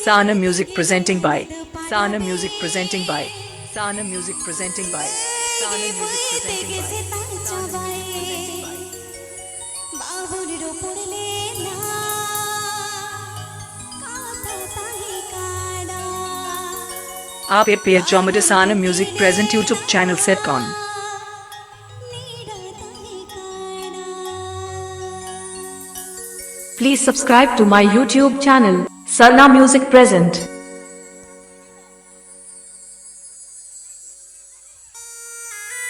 Sanam music presenting by Sanam music presenting by Sanam music presenting by Sanam music presenting by Aapeya Jomada Sanam music present YouTube channel Sagun. Please subscribe to my YouTube channel, Sarna Music Present.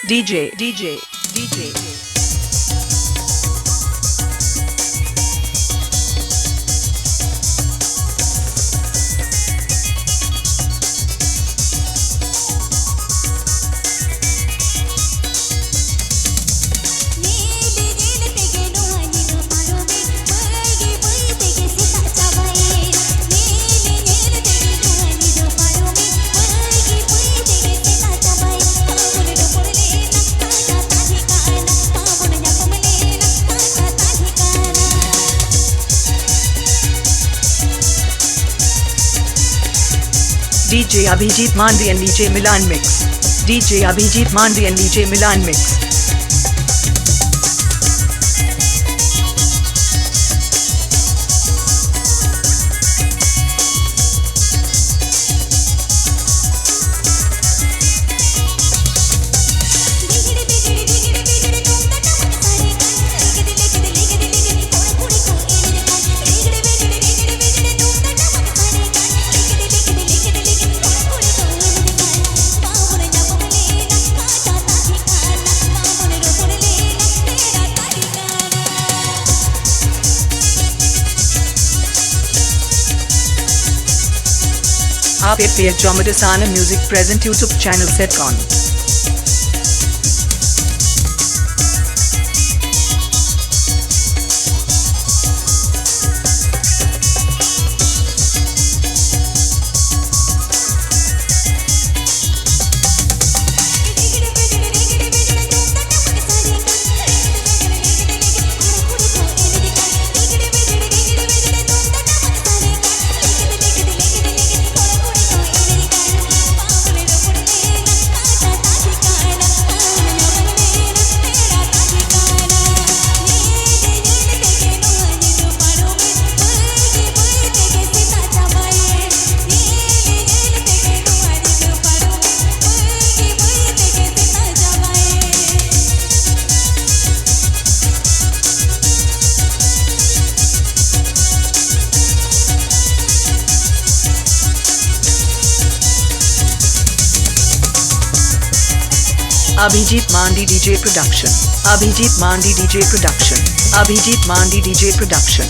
DJ DJ Abhijit Mnadi and DJ Milan mix. DJ Abhijit Mnadi and DJ Milan mix. Aapeya Jomada Sanam music present YouTube channel Sagun. Abhijit Mnadi DJ production. Abhijit Mnadi DJ production. Abhijit Mnadi DJ production.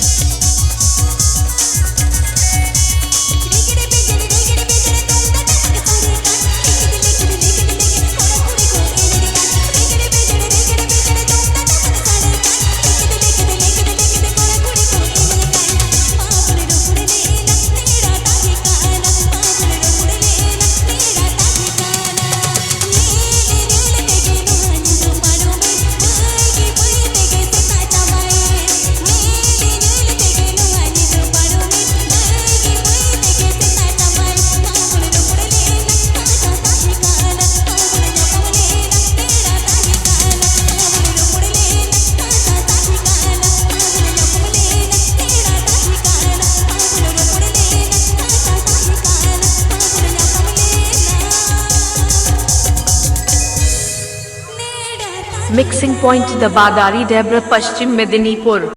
Mixing point Vill-Dabadari, Paschim, Medinipur.